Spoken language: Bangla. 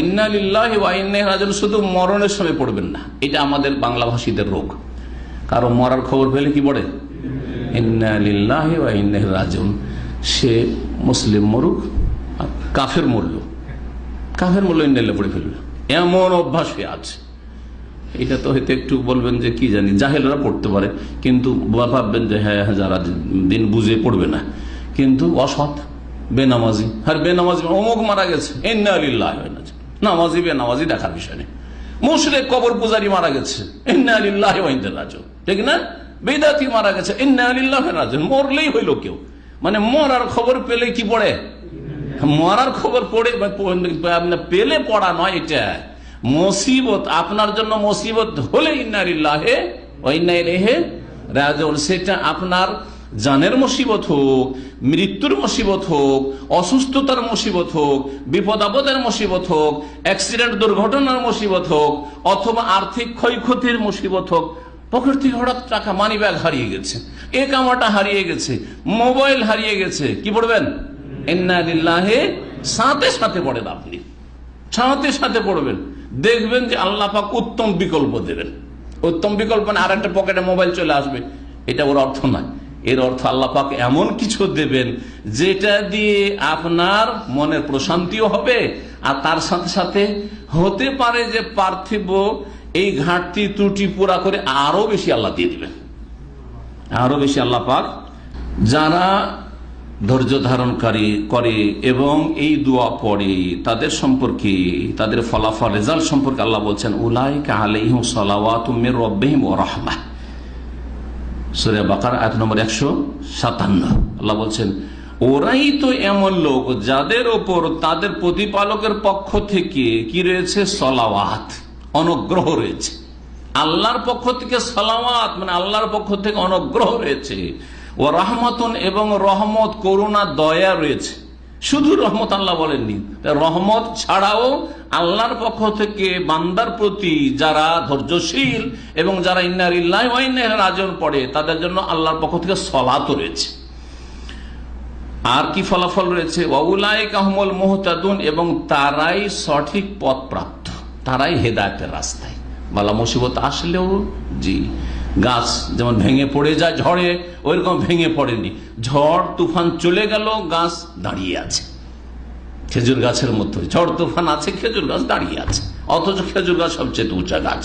ইন্না লিল্লাহি ওয়া ইন্না ইলাইহি রাজিউন শুধু মরণের সময় পড়বেন না, এটা আমাদের বাংলা ভাষীদের রোগ। কারো মরার খবর পেলে কি পড়ে? ইন্না লিল্লাহি ওয়া ইন্না ইলাইহি রাজিউন। সে মুসলিম মরুক, কাফের মরল, কাফের মরল ইন্না লিল্লাহি পড়ে ফেলল, এমন অভ্যাস হয়ে আছে। এটা তো হয়তো একটু বলবেন যে কি জানি, জাহেলরা পড়তে পারে, কিন্তু ভাববেন যে হ্যাঁ যারা দিন বুঝে পড়বে না, কিন্তু অসৎ বেনামাজি, আর বেনামাজি অমুক মারা গেছে ইন্না লিল্লাহি ওয়া ইন্না ইলাইহি রাজিউন। নামাজি বেনামাজি দেখার বিষয় নেই। মুশরিক কবর পূজারী মারা গেছে ইন্না লিল্লাহি ওয়া ইন্না ইলাইহি রাজিউন, ঠিক না? বিদআতি মারা গেছে ইন্না লিল্লাহি ওয়া ইন্না ইলাইহি রাজিউন। মরলেই হইল কেউ, মানে মরার খবর পেলে কি পড়ে? মরার খবর পড়ে পেলে পড়া নয়, এটা মুসিবত। আপনার জন্য মুসিবত হলে ইন্না লিল্লাহি ওয়া ইন্না ইলাইহি রাজিউন, সেটা আপনার জানের মুসিবত হোক, মৃত্যুর মুসিবত হোক, অসুস্থতার মুসিবত হোক, বিপদ আপদের মুসিবত হোক, অ্যাক্সিডেন্ট দুর্ঘটনার মুসিবত হোক, অথবা আর্থিক ক্ষয়ক্ষতির মুসিবত হোক, পকেট থেকে হঠাৎ টাকা, মানি ব্যাগ হারিয়ে গেছে, এ কামাটা হারিয়ে গেছে, মোবাইল হারিয়ে গেছে, কি পড়বেন? ইন্না লিল্লাহি, সাথে সাথে পড়েন, আপনি সাথে সাথে পড়বেন, দেখবেন যে আল্লাহ পাক উত্তম বিকল্প দেবেন। উত্তম বিকল্প না আর একটা পকেটে মোবাইল চলে আসবে, এটা ওর অর্থ নয়। এর অর্থ আল্লাহ পাক এমন কিছু দেবেন যেটা দিয়ে আপনার মনের প্রশান্তিও হবে, আর তার সাথে সাথে হতে পারে যে পার্থিব এই ঘাটতি ত্রুটি পুরা করে আরো বেশি আল্লাহ দিয়ে দিবেন, আরো বেশি আল্লাহ পাক। যারা ধৈর্য ধারণকারী করে এবং এই দোয়া পড়ে তাদের সম্পর্কে, তাদের ফলাফল রেজাল্ট সম্পর্কে আল্লাহ বলছেন উলাইকা আলাইহিম সালাওয়াতুম মির রাব্বিহিম ওয়া রাহমাহ। সূরা বাকারা আয়াত নম্বর 157। আল্লাহ বলছেন ওরাই তো এমন লোক যাদের ওপর তাদের প্রতিপালকের পক্ষ থেকে কি রয়েছে? সালাওয়াত, অনুগ্রহ রয়েছে। আল্লাহর পক্ষ থেকে সালাওয়াত মানে আল্লাহর পক্ষ থেকে অনুগ্রহ রয়েছে। ও রহমতুন, এবং রহমত, করুণা, দয়া রয়েছে। শুধু রহমত আল্লাহ বলেননি, রহমত ছাড়াও আল্লাহর পক্ষ থেকে বান্দার প্রতি যারা ধৈর্যশীল এবং যারা ইন্না লিল্লাহি ওয়া ইন্না ইলাইহি রাজিউন পড়ে তাদের জন্য আল্লাহর পক্ষ থেকে সলাতও রয়েছে। আর কি ফলাফল রয়েছে? ওয়া উলাইকা হুমুল মুহতাদুন, এবং তারাই সঠিক পথ প্রাপ্ত, তারাই হেদায়েতের রাস্তায়। বালা মুসিবত আসলেও জি, গাছ যেমন ভেঙে পড়ে যায় ঝড়ে, ওইরকম ভেঙে পড়েনি, ঝড় তুফান চলে গেল, গাছ দাঁড়িয়ে আছে। খেজুর গাছের মতো ঝড় তুফান আছে, খেজুর গাছ দাঁড়িয়ে আছে, অথচ খেজুর গাছ সবচেয়ে উঁচা গাছ।